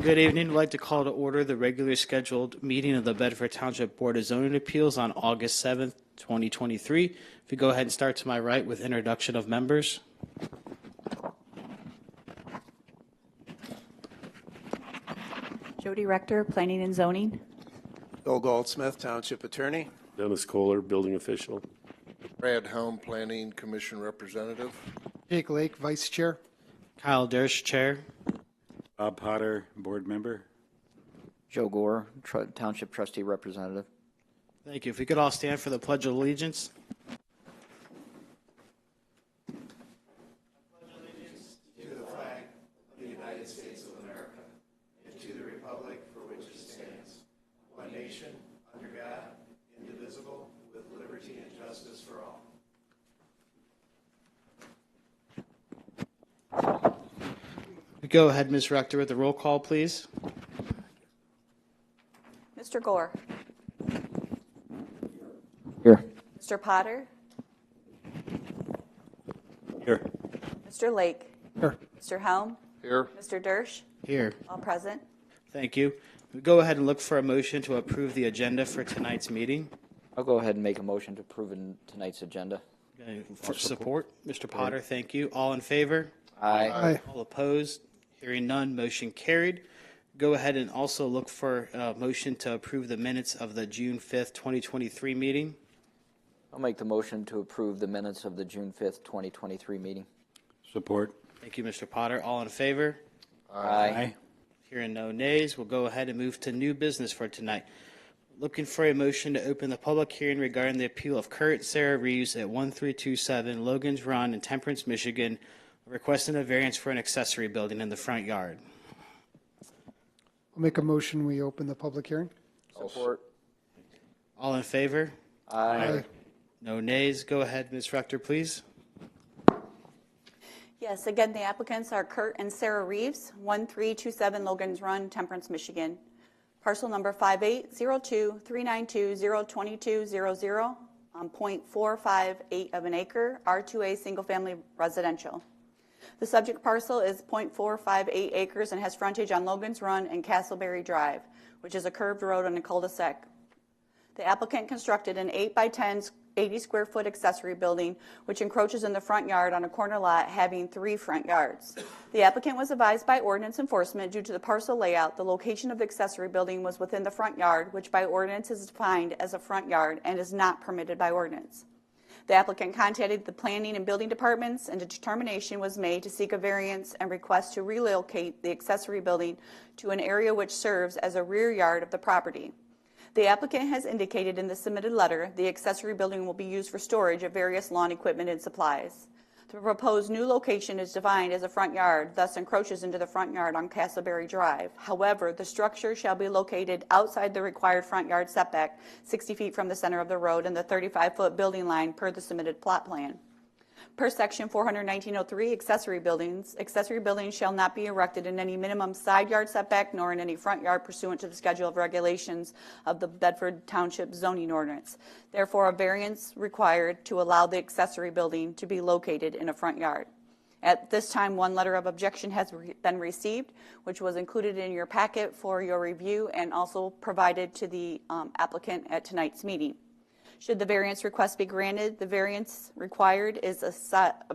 Good evening. I'd like to call to order the regularly scheduled meeting of the Bedford Township Board of Zoning Appeals on August 7th, 2023. If you go ahead and start to my right with introduction of members. Jody Rector, Planning and Zoning. Bill Goldsmith, Township Attorney. Dennis Kohler, Building Official. Brad Helm, Planning Commission Representative. Jake Lake, Vice Chair. Kyle Dersch, Chair. Bob Potter, Board Member. Joe Gore, Township Trustee Representative. Thank you. If we could all stand for the Pledge of Allegiance. Go ahead, Ms. Rector, with the roll call, please. Mr. Gore. Here. Mr. Potter. Here. Mr. Lake. Here. Mr. Helm. Here. Mr. Dersch. Here. All present. Thank you. We go ahead and look for a motion to approve the agenda for tonight's meeting. I'll go ahead and make a motion to approve tonight's agenda. Okay, for support, Mr. Potter, thank you. All in favor? Aye. Aye. All opposed? Hearing none, motion carried. Go ahead and also look for a motion to approve the minutes of the June 5th, 2023 meeting. I'll make the motion to approve the minutes of the June 5th, 2023 meeting. Support. Thank you, Mr. Potter. All in favor? Aye. Hearing no nays, we'll go ahead and move to new business for tonight. Looking for a motion to open the public hearing regarding the appeal of Kurt and Sarah Reeves at 1327 Logan's Run in Temperance, Michigan, requesting a variance for an accessory building in the front yard. I'll make a motion, we open the public hearing. Support. All in favor? Aye. No nays. Go ahead, Ms. Rector, please. Yes, again, the applicants are Kurt and Sarah Reeves, 1327 Logan's Run, Temperance, Michigan. Parcel number 5802-392-02200 on .458 of an acre, R2A single-family residential. The subject parcel is .458 acres and has frontage on Logan's Run and Castleberry Drive, which is a curved road on a cul-de-sac. The applicant constructed an 8x10 80-square-foot accessory building, which encroaches in the front yard on a corner lot having 3 front yards. The applicant was advised by ordinance enforcement due to the parcel layout, the location of the accessory building was within the front yard, which by ordinance is defined as a front yard and is not permitted by ordinance. The applicant contacted the planning and building departments, and a determination was made to seek a variance and request to relocate the accessory building to an area which serves as a rear yard of the property. The applicant has indicated in the submitted letter the accessory building will be used for storage of various lawn equipment and supplies. The proposed new location is defined as a front yard, thus encroaches into the front yard on Castleberry Drive. However, the structure shall be located outside the required front yard setback, 60 feet from the center of the road and the 35-foot building line per the submitted plot plan. Per section 419.03, accessory buildings shall not be erected in any minimum side yard setback nor in any front yard pursuant to the schedule of regulations of the Bedford Township zoning ordinance. Therefore, a variance required to allow the accessory building to be located in a front yard. At this time, one letter of objection has been received, which was included in your packet for your review and also provided to the applicant at tonight's meeting. Should the variance request be granted, the variance required is a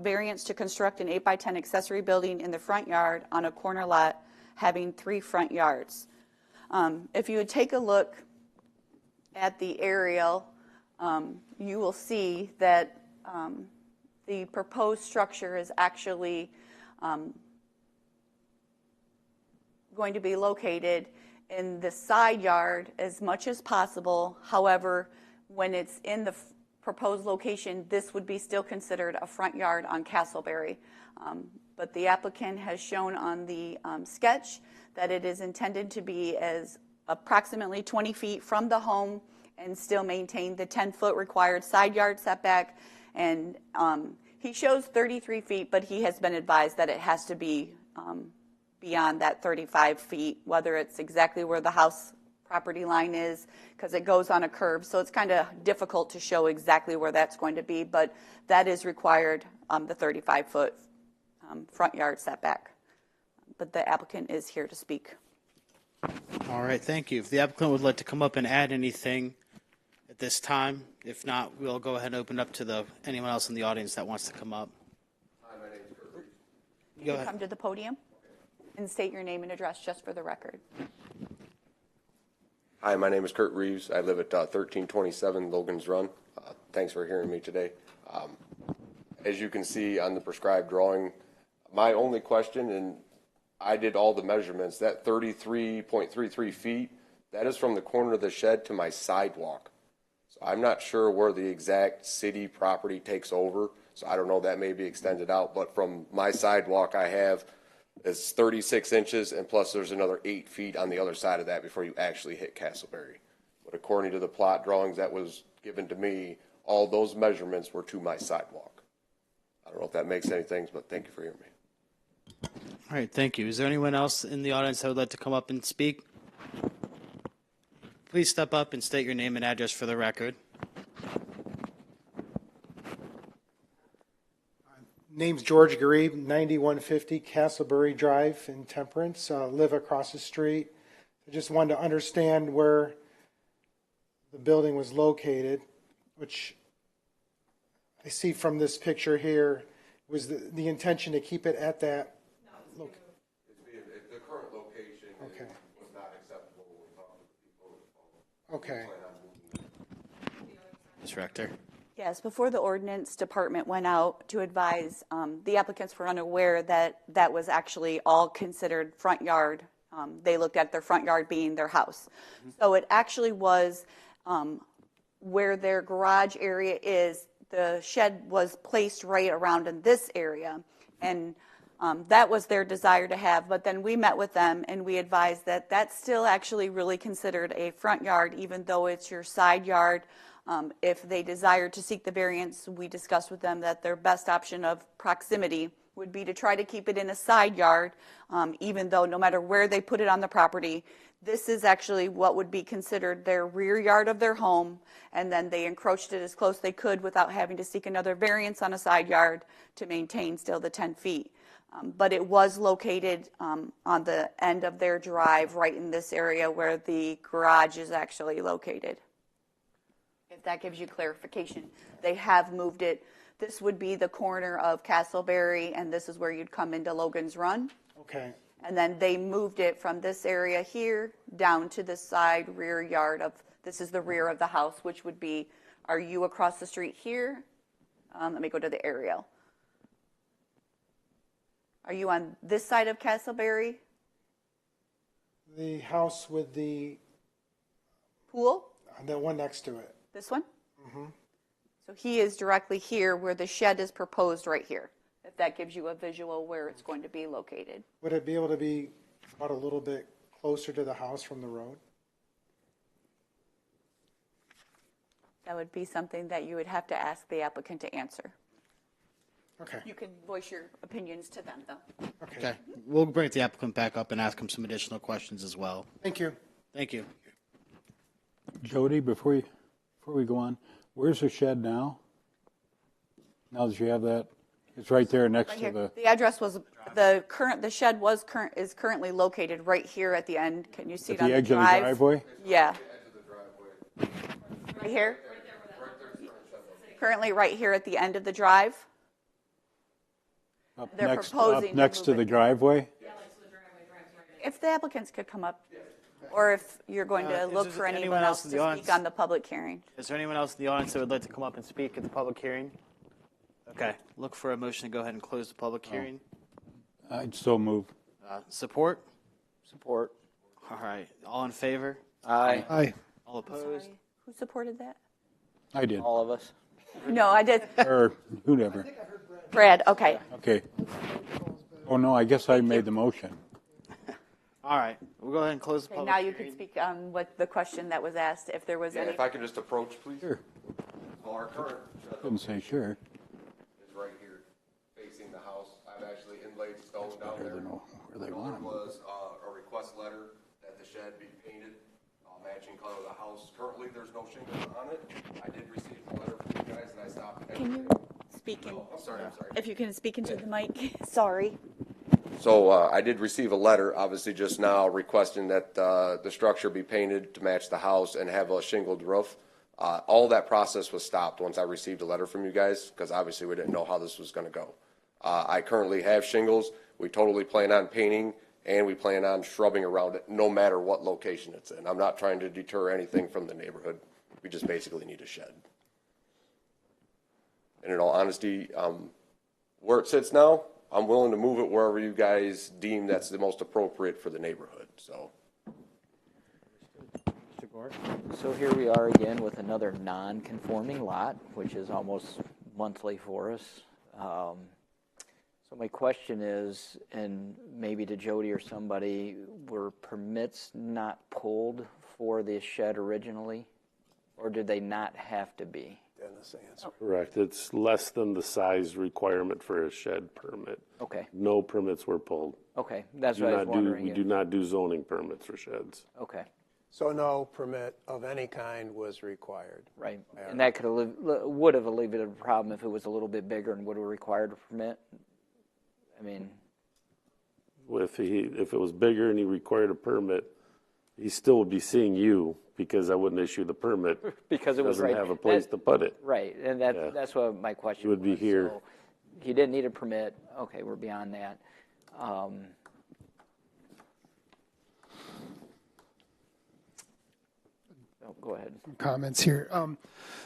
variance to construct an 8x10 accessory building in the front yard on a corner lot having 3 front yards. If you would take a look at the aerial, you will see that the proposed structure is actually going to be located in the side yard as much as possible. However, when it's in the proposed location, this would be still considered a front yard on Castleberry. But the applicant has shown on the sketch that it is intended to be as approximately 20 feet from the home and still maintain the 10-foot required side yard setback. And he shows 33 feet, but he has been advised that it has to be beyond that 35 feet, whether it's exactly where the house property line is, because it goes on a curve, so it's kind of difficult to show exactly where that's going to be, but that is required, the 35-foot front yard setback. But the applicant is here to speak. All right, thank you. If the applicant would like to come up and add anything at this time, if not, we'll go ahead and open up to anyone else in the audience that wants to come up. Go ahead. Come to the podium and state your name and address just for the record. Hi, my name is Kurt Reeves. I live at 1327 Logan's Run. Thanks for hearing me today. As you can see on the prescribed drawing, my only question, and I did all the measurements, that 33.33 feet, that is from the corner of the shed to my sidewalk. So I'm not sure where the exact city property takes over, so I don't know, that may be extended out, but from my sidewalk I have is 36 inches, and plus there's another 8 feet on the other side of that before you actually hit Castleberry. But according to the plot drawings that was given to me, all those measurements were to my sidewalk. I don't know if that makes any sense, but thank you for hearing me. All right, thank you. Is there anyone else in the audience that would like to come up and speak? Please step up and state your name and address for the record. Name's George Garib, 9150 Castleberry Drive in Temperance. Live across the street. I just wanted to understand where the building was located, which I see from this picture here. Was the intention to keep it at that? The current location Okay. was not acceptable when we talked to the people. Okay. Ms. Rector. Yes, before the ordinance department went out to advise, the applicants were unaware that that was actually all considered front yard. They looked at their front yard being their house. So it actually was where their garage area is, the shed was placed right around in this area. And that was their desire to have, but then we met with them and we advised that that's still actually really considered a front yard, even though it's your side yard. If they desire to seek the variance, we discussed with them that their best option of proximity would be to try to keep it in a side yard, even though no matter where they put it on the property, this is actually what would be considered their rear yard of their home, and then they encroached it as close they could without having to seek another variance on a side yard to maintain still the 10 feet. But it was located on the end of their drive right in this area where the garage is actually located. If that gives you clarification, they have moved it. This would be the corner of Castleberry, and this is where you'd come into Logan's Run. Okay. And then they moved it from this area here down to the side rear yard of, this is the rear of the house, which would be, are you across the street here? Let me go to the aerial. Are you on this side of Castleberry? The house with the Pool? one next to it. This one? Mm-hmm. So he is directly here where the shed is proposed right here, if that gives you a visual where it's going to be located. Would it be able to be about a little bit closer to the house from the road? That would be something that you would have to ask the applicant to answer. Okay. You can voice your opinions to them, though. Okay. We'll bring the applicant back up and ask him some additional questions as well. Thank you. Thank you. Jody, before we go on, where's the shed now? Now that you have that, it's right there next Right to here. the, The address was, the shed is currently located right here at the end. Can you see at it on the the edge of the drive? driveway? Yeah. Right here? Currently right here at the end of the drive. Up They're next, proposing up to next move to it. the driveway? If the applicants could come up, or if you're going to Is look there for anyone anyone else else in to the speak audience? on the public hearing. Is there anyone else in the audience that would like to come up and speak at the public hearing? Okay. Look for a motion to go ahead and close the public hearing. I'd so move. Support? Support. All right. All in favor? Aye. Aye. All opposed? Sorry, who supported that? I did, All of us. No, I did. or whoever. Brad, okay. Okay. Oh, no, I guess I made the motion. All right. We'll go ahead and close the Okay, public now hearing. you can speak on what the question that was asked, if there was Yeah, any. if I could just approach, please. Sure. Well, our current shed Didn't say sure. is right here, facing the house. I've actually inlaid stone down Better there. to know where they There want 'em. was a request letter that the shed be painted, matching color of the house. Currently, there's no shingles on it. I did receive a letter from you guys, and I stopped. Can you speak in, I'm sorry. if you can speak into the mic, sorry. So I did receive a letter, obviously just now, requesting that the structure be painted to match the house and have a shingled roof. All that process was stopped once I received a letter from you guys, because obviously we didn't know how this was going to go. I currently have shingles. We totally plan on painting, and we plan on shrubbing around it, no matter what location it's in. I'm not trying to deter anything from the neighborhood. We just basically need a shed. And in all honesty, where it sits now, I'm willing to move it wherever you guys deem that's the most appropriate for the neighborhood, so. Mr. Gore? So here we are again with another non-conforming lot, which is almost monthly for us. So my question is, and maybe to Jody or somebody, were permits not pulled for this shed originally? Or did they not have to be? Dennis answer. Correct. It's less than the size requirement for a shed permit. Okay, No permits were pulled. okay, that's Do what I was not do, wondering. we do not do zoning permits for sheds. Okay, So no permit of any kind was required. right. And that could have, would have alleviated a problem if it was a little bit bigger and would have required a permit? I mean, If it was bigger and he required a permit, he still would be seeing you because I wouldn't issue the permit. because it was Doesn't right. have a place to put it. Right, and Yeah. that's what my question It would be was. here. So he didn't need a permit. Okay, we're beyond that. Go ahead. Comments here.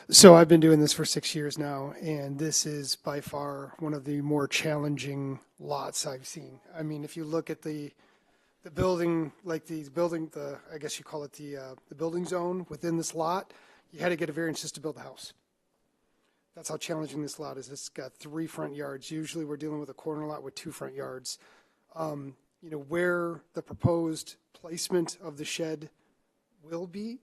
So I've been doing this for 6 years now, and this is by far one of the more challenging lots I've seen. I mean, if you look at the building, like the building, I guess you call it the building zone within this lot, you had to get a variance just to build the house. That's how challenging this lot is. It's got 3 front yards. Usually we're dealing with a corner lot with 2 front yards. You know, where the proposed placement of the shed will be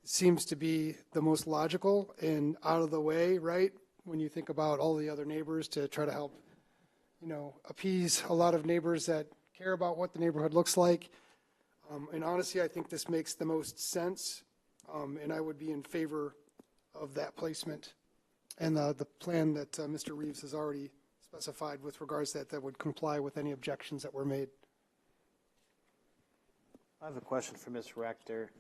seems to be the most logical and out of the way, right? When you think about all the other neighbors, to try to help, you know, appease a lot of neighbors that care about what the neighborhood looks like. And honestly, I think this makes the most sense, and I would be in favor of that placement and the plan that Mr. Reeves has already specified with regards to that would comply with any objections that were made. I have a question for Ms. Rector.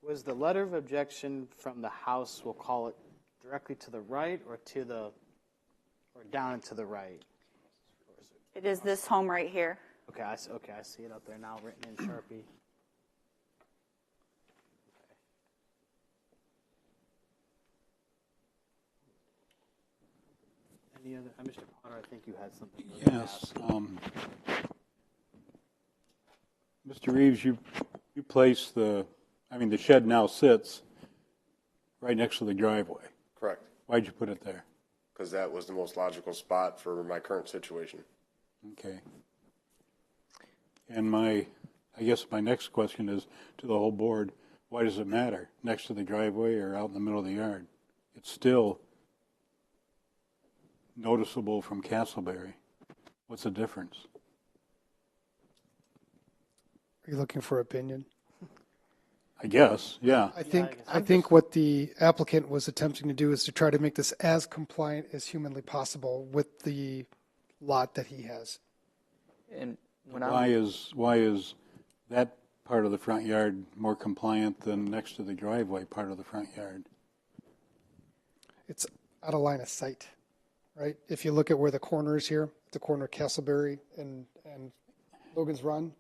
Was the letter of objection from the House, we'll call it, directly to the right or or down and to the right? It is this home right here. Okay, I see it up there now, written in Sharpie. Any other, Mr. Potter, I think you had something. you wanted to Yes. ask. Mr. Reeves, you place the shed now sits right next to the driveway. Correct, Why'd you put it there? because that was the most logical spot for my current situation. Okay. And I guess my next question is to the whole board, why does it matter, next to the driveway or out in the middle of the yard? It's still noticeable from Castleberry. What's the difference? Are you looking for opinion? I guess, yeah. I think what the applicant was attempting to do is to try to make this as compliant as humanly possible with the lot that he has. And when Why is that part of the front yard more compliant than next to the driveway part of the front yard? It's out of line of sight, right? If you look at where the corner is here, the corner of Castleberry and Logan's Run,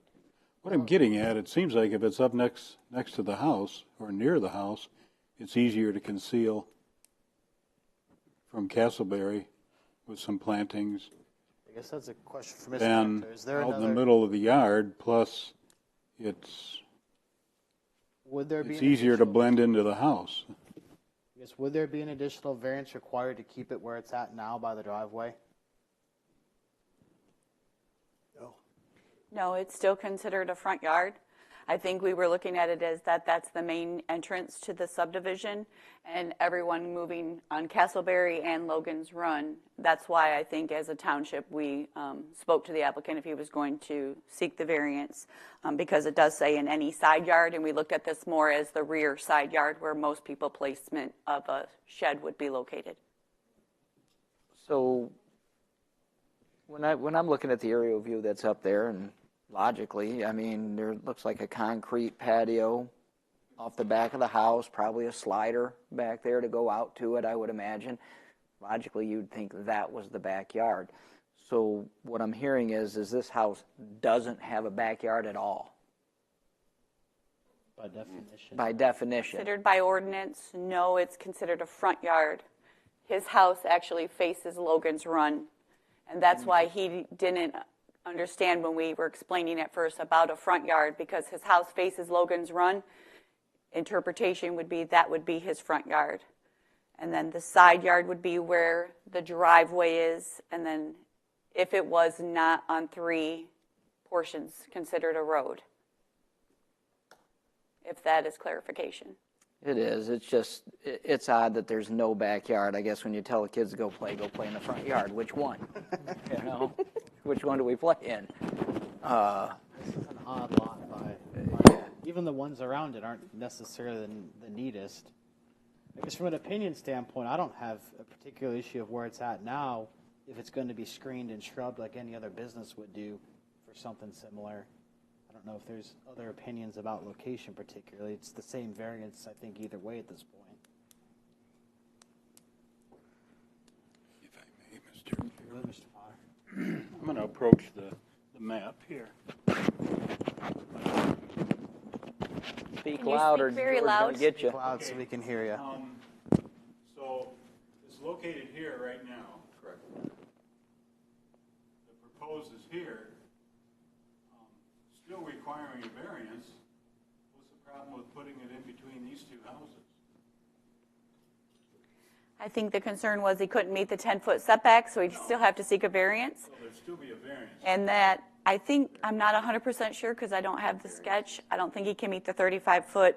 What I'm getting at, it seems like if it's up next to the house or near the house, it's easier to conceal from Castleberry with some plantings I guess that's a question for Ms. than Rector. Is there out in the another, middle of the yard, plus it's would there be an easier to additional- blend into the house. I guess, would there be an additional variance required to keep it where it's at now by the driveway? No. No, it's still considered a front yard. I think we were looking at it as that's the main entrance to the subdivision, and everyone moving on Castleberry and Logan's Run. That's why I think as a township, we spoke to the applicant if he was going to seek the variance, because it does say in any side yard, and we looked at this more as the rear side yard where most people placement of a shed would be located. So When I'm looking at the aerial view that's up there, and logically, I mean, there looks like a concrete patio off the back of the house, probably a slider back there to go out to it, I would imagine. Logically, you'd think that was the backyard. So what I'm hearing is this house doesn't have a backyard at all. By definition. By definition. Considered by ordinance, no, it's considered a front yard. His house actually faces Logan's Run, and that's why he didn't understand when we were explaining at first about a front yard, because his house faces Logan's Run. Interpretation would be that would be his front yard. And then the side yard would be where the driveway is, and then if it was not on 3 portions, considered a road. If that is clarification. It is. It's just, it's odd that there's no backyard. I guess when you tell the kids to go play in the front yard. Which one? You know, which one do we play in? This is an odd lot even the ones around it aren't necessarily the neatest. I guess from an opinion standpoint, I don't have a particular issue of where it's at now if it's going to be screened and shrubbed like any other business would do for something similar. I don't know if there's other opinions about location particularly. It's the same variance, I think, either way at this point. If I may, Mr. Potter. I'm going to approach the map here. Speak Can you louder. speak very George's loud? gonna get you. Loud so we can hear you. So it's located here right now. Correct. The proposed is here. Still requiring a variance. What's the problem with putting it in between these 2 houses? I think the concern was he couldn't meet the 10-foot setback, so he'd still have to seek a variance. So there'd still be a variance. And that, I think, I'm not 100% sure because I don't have the sketch. I don't think he can meet the 35-foot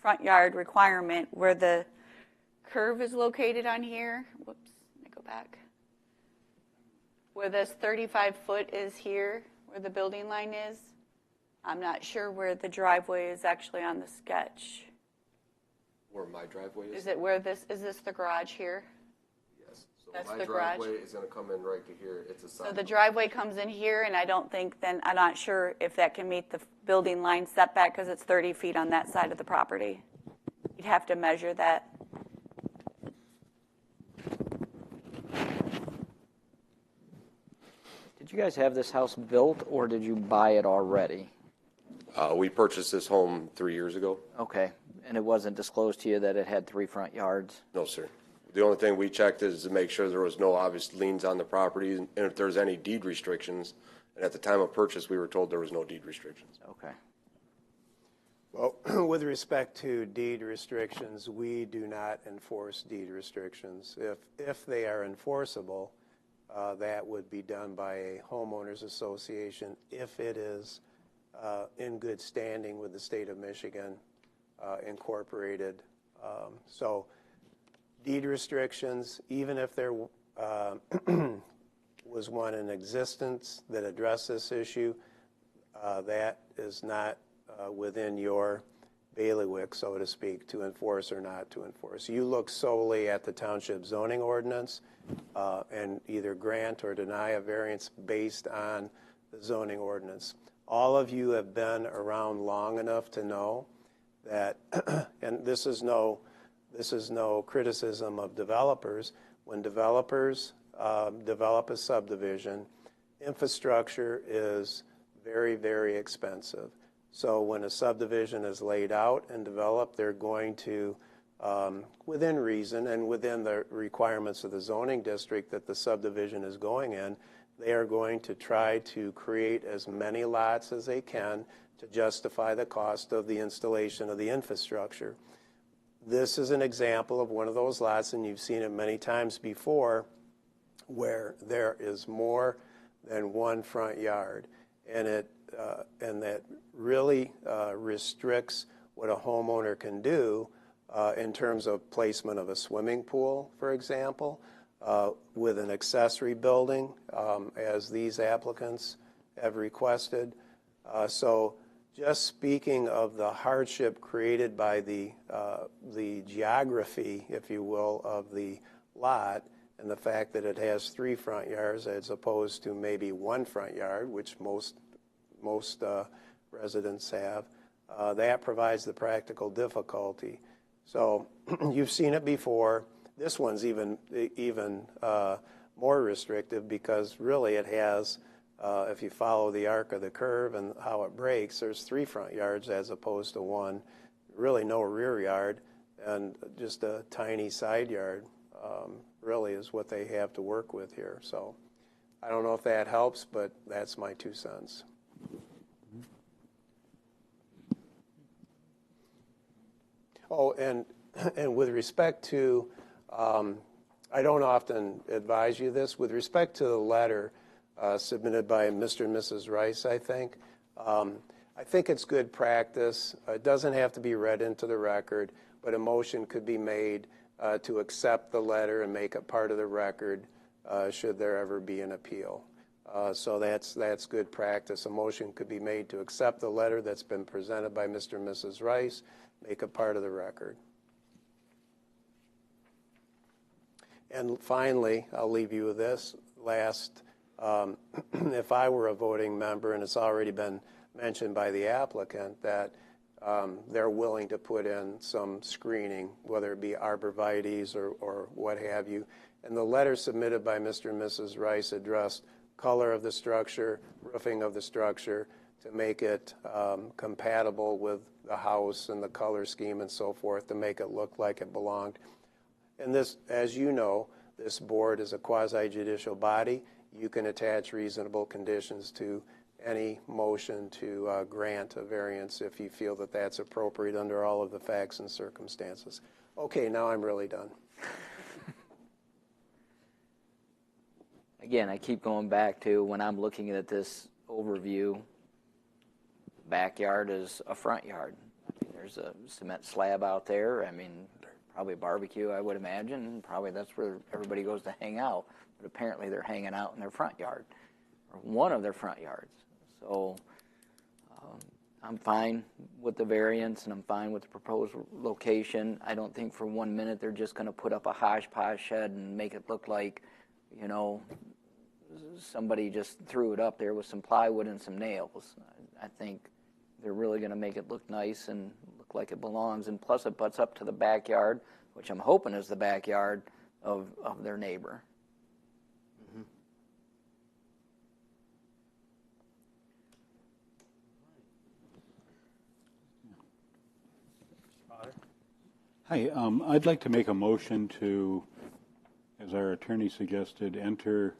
front yard requirement where the curve is located on here. Whoops, let me go back. Where this 35-foot is here, where the building line is. I'm not sure where the driveway is actually on the sketch. Where my driveway is? Is it where this, is this the garage here? Yes. So That's my the garage? driveway is going to come in right to here. It's a side. So the driveway comes in here, and I don't think then, I'm not sure if that can meet the building line setback because it's 30 feet on that side of the property. You'd have to measure that. Did you guys have this house built or did you buy it already? We purchased this home 3 years ago. Okay. And it wasn't disclosed to you that it had 3 front yards? No, sir. The only thing we checked is to make sure there was no obvious liens on the property and if there's any deed restrictions. And at the time of purchase, we were told there was no deed restrictions. Okay. Well, with respect to deed restrictions, we do not enforce deed restrictions. If they are enforceable, that would be done by a homeowners association if it is in good standing with the state of Michigan, incorporated. So deed restrictions, even if there was one in existence that addressed this issue, that is not within your bailiwick, so to speak, to enforce or not to enforce. You look solely at the township zoning ordinance and either grant or deny a variance based on the zoning ordinance. All of you have been around long enough to know that, and this is no criticism of developers. When developers develop a subdivision, infrastructure is very, very expensive. So when a subdivision is laid out and developed, they're going to, within reason and within the requirements of the zoning district that the subdivision is going in, they are going to try to create as many lots as they can to justify the cost of the installation of the infrastructure. This is an example of one of those lots, and you've seen it many times before, where there is more than one front yard, and that really restricts what a homeowner can do in terms of placement of a swimming pool, for example, with an accessory building, as these applicants have requested. So just speaking of the hardship created by the geography, if you will, of the lot, and the fact that it has 3 front yards as opposed to maybe 1 front yard, which most residents have, that provides the practical difficulty. So you've seen it before. This one's even more restrictive because really it has, if you follow the arc of the curve and how it breaks, there's 3 front yards as opposed to 1. Really no rear yard and just a tiny side yard really is what they have to work with here. So I don't know if that helps, but that's my 2 cents. Oh, and with respect to, I don't often advise you this, with respect to the letter submitted by Mr. and Mrs. Rice, I think it's good practice. It doesn't have to be read into the record, but a motion could be made to accept the letter and make it part of the record should there ever be an appeal. So that's good practice. A motion could be made to accept the letter that's been presented by Mr. and Mrs. Rice, make it part of the record. And finally, I'll leave you with this last. If I were a voting member, and it's already been mentioned by the applicant, that they're willing to put in some screening, whether it be arborvitaes or what have you. And the letter submitted by Mr. and Mrs. Rice addressed color of the structure, roofing of the structure, to make it compatible with the house and the color scheme and so forth, to make it look like it belonged. And this, as you know, this board is a quasi-judicial body. You can attach reasonable conditions to any motion to grant a variance if you feel that that's appropriate under all of the facts and circumstances. Okay, now I'm really done. Again, I keep going back to when I'm looking at this overview, backyard is a front yard. I mean, there's a cement slab out there. I mean, probably a barbecue, I would imagine. Probably that's where everybody goes to hang out. But apparently they're hanging out in their front yard, or one of their front yards. So I'm fine with the variance, and I'm fine with the proposed location. I don't think for 1 minute they're just going to put up a hodgepodge shed and make it look like, you know, somebody just threw it up there with some plywood and some nails. I think they're really going to make it look nice and look like it belongs. And plus it butts up to the backyard, which I'm hoping is the backyard of their neighbor. Hi, I'd like to make a motion to, as our attorney suggested, enter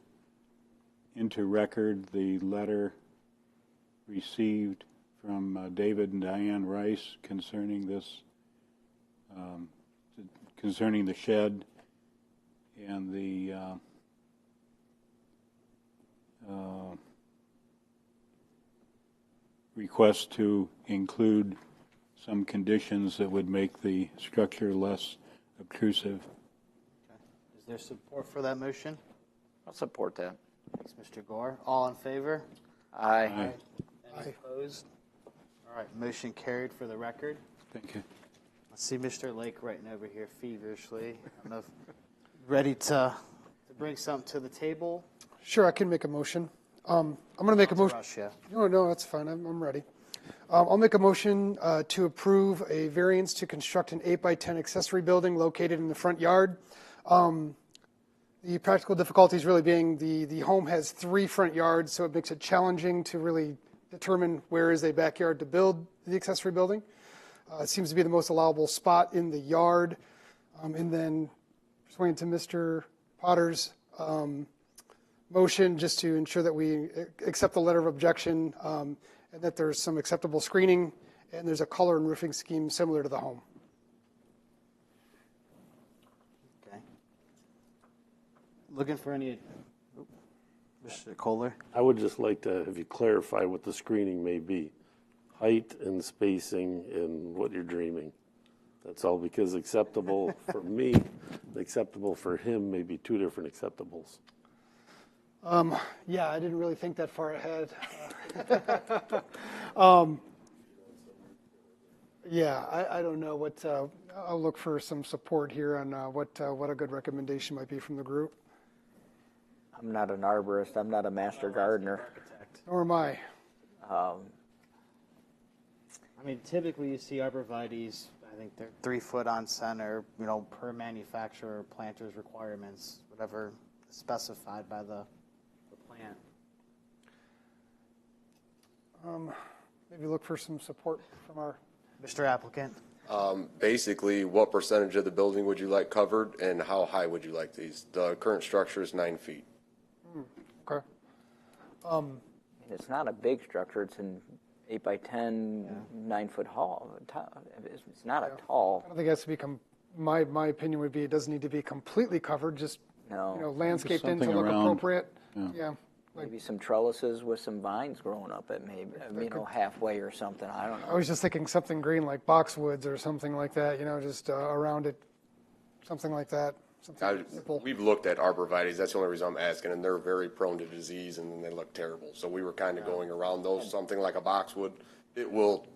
into record the letter received from David and Diane Rice concerning this, concerning the shed and the request to include some conditions that would make the structure less obtrusive. Okay. Is there support for that motion? I'll support that. Thanks, Mr. Gore. All in favor? Aye. Any opposed? All right, motion carried for the record. Thank you. I see Mr. Lake writing over here feverishly. I don't know if ready to bring something to the table. Sure, I can make a motion. I'm going to make a motion. Rush, yeah. No, that's fine. I'm ready. I'll make a motion to approve a variance to construct an 8x10 accessory building located in the front yard. The practical difficulties really being the home has 3 front yards, so it makes it challenging to really determine where is a backyard to build the accessory building. It seems to be the most allowable spot in the yard. And then pursuant to Mr. Potter's motion, just to ensure that we accept the letter of objection, and that there's some acceptable screening, and there's a color and roofing scheme similar to the home. Okay. Looking for any, Mr. Kohler? I would just like to have you clarify what the screening may be. Height and spacing and what you're dreaming. That's all, because acceptable for me, acceptable for him may be 2 different acceptables. Yeah, I didn't really think that far ahead. Yeah, I don't know what, I'll look for some support here on what a good recommendation might be from the group. I'm not an arborist. I'm not a master gardener. Nor am I. I mean, typically you see arborvitaes, I think they're 3 foot on center, per manufacturer, planter's requirements, whatever is specified by the plant. Maybe look for some support from our. Mr. Applicant? Basically, what percentage of the building would you like covered, and how high would you like these? The current structure is 9 feet. Okay. It's not a big structure. It's an 8 by 10, 9 foot hall. It's not a tall. I don't think it has to become. My opinion would be it doesn't need to be completely covered. Just landscaped in to something look around. appropriate. Yeah. Maybe some trellises with some vines growing up at maybe, halfway or something. I don't know. I was just thinking something green like boxwoods or something like that. Just around it, something like that. Something simple. We've looked at arborvitaes. That's the only reason I'm asking, and they're very prone to disease, and they look terrible. So we were kind of going around those. Something like a boxwood, it will.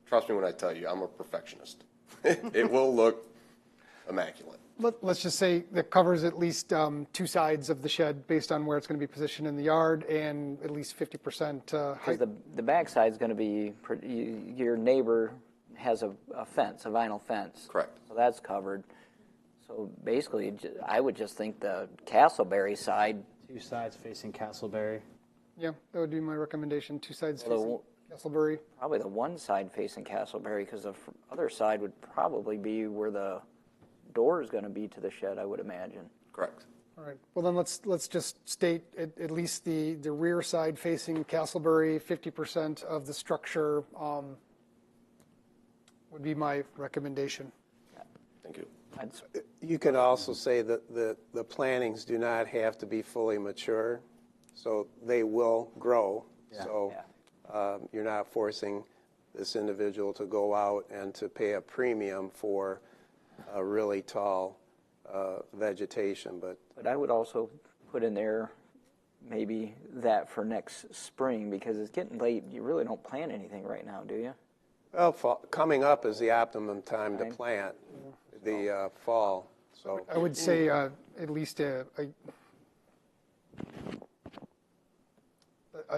Trust me when I tell you, I'm a perfectionist. It will look immaculate. Let's just say that covers at least 2 sides of the shed based on where it's going to be positioned in the yard, and at least 50% height. Because the backside is going to be, your neighbor has a fence, a vinyl fence. Correct. So that's covered. So basically, I would just think the Castleberry side. 2 sides facing Castleberry. Yeah, that would be my recommendation. 2 sides Well, facing Castleberry. Probably the one side facing Castleberry, because the other side would probably be where the door is going to be to the shed, I would imagine. Correct. All right. Well, then let's just state at least the rear side facing Castleberry, 50% of the structure would be my recommendation. Thank you. You could also say that the plantings do not have to be fully mature, so they will grow. Yeah. So you're not forcing this individual to go out and to pay a premium for a really tall vegetation. But I would also put in there maybe that for next spring, because it's getting late. You really don't plant anything right now, do you? well, coming up is the optimum time to plant, the fall. So I would say at least a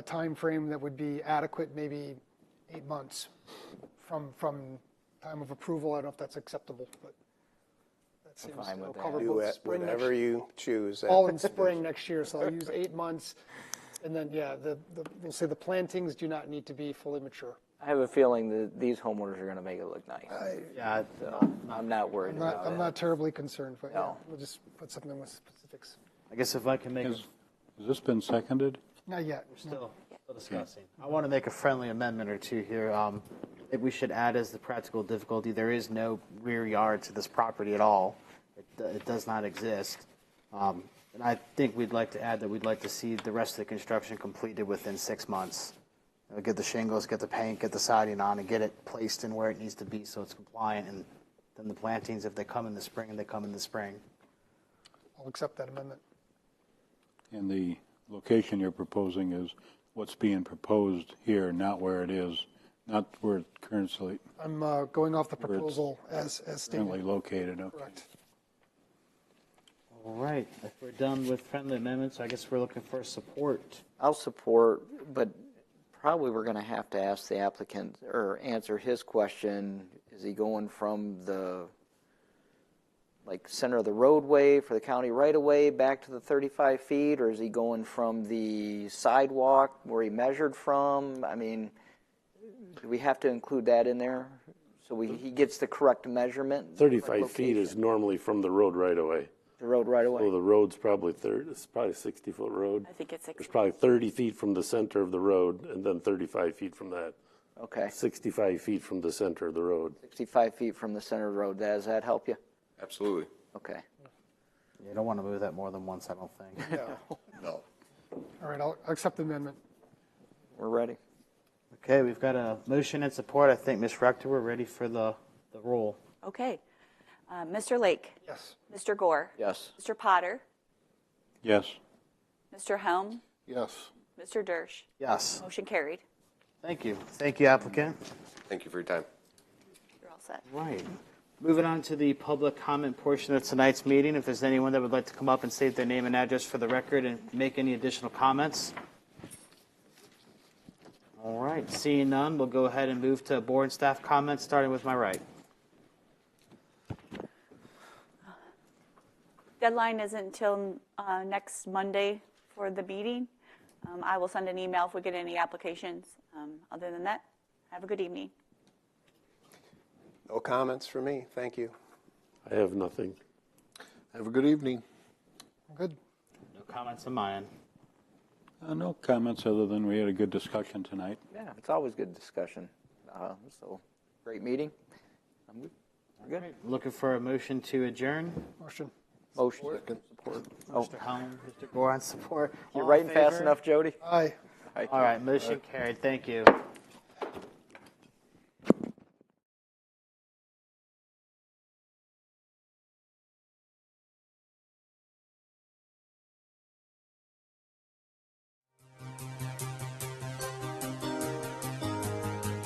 time frame that would be adequate, maybe 8 months from time of approval. I don't know if that's acceptable, but that seems fine with that. cover do both it spring whatever you choose. fall and spring next year. So I'll use 8 months, and then we'll say the plantings do not need to be fully mature. I have a feeling that these homeowners are going to make it look nice. Yeah, So I'm not worried about I'm it. not terribly concerned, but No. we'll just put something with specifics. I guess if I can make, Has this been seconded? Not yet. we're still discussing. I want to make a friendly amendment or two here. Maybe we should add as the practical difficulty, there is no rear yard to this property at all. It does not exist. And I think we'd like to add that we'd like to see the rest of the construction completed within 6 months. Get the shingles, get the paint, get the siding on, and get it placed in where it needs to be so it's compliant. And then the plantings, if they come in the spring, and they come in the spring. I'll accept that amendment. And the location you're proposing is what's being proposed here, not where it is, not where it's currently I'm going off the proposal as stated. located. Okay. Correct. All right. If we're done with friendly amendments, I guess we're looking for support. I'll support, but probably we're going to have to ask the applicant or answer his question. Is he going from the center of the roadway for the county right of way back to the 35 feet, or is he going from the sidewalk where he measured from? I mean, do we have to include that in there so he gets the correct measurement? 35 feet is normally from the road right away. The road right away. So the road's probably it's probably a 60-foot road. I think it's There's probably 30 feet from the center of the road, and then 35 feet from that. Okay. 65 feet from the center of the road. 65 feet from the center of the road. Does that help you? Absolutely. Okay. You don't want to move that more than once, I don't think. No. All right, I'll accept the amendment. We're ready. Okay, we've got a motion and support. I think, Ms. Rector, we're ready for the roll. Okay. Mr. Lake? Yes. Mr. Gore? Yes. Mr. Potter? Yes. Mr. Helm? Yes. Mr. Dersch? Yes. Motion carried. Thank you. Thank you, applicant. Thank you for your time. You're all set. Right. Moving on to the public comment portion of tonight's meeting. If there's anyone that would like to come up and state their name and address for the record and make any additional comments. All right, seeing none, we'll go ahead and move to board and staff comments, starting with my right. Deadline isn't until next Monday for the meeting. I will send an email if we get any applications. Other than that, have a good evening. No comments for me. Thank you. I have nothing. Have a good evening. Good. No comments on my end. No comments other than we had a good discussion tonight. Yeah, it's always good discussion. So, great meeting. I'm good. We're good. Looking for a motion to adjourn. Motion. Motion. Support. Mr. Helm, Mr. Gore on support. You're All in writing fast favor? enough, Jody? Aye. All right, motion carried. Thank you.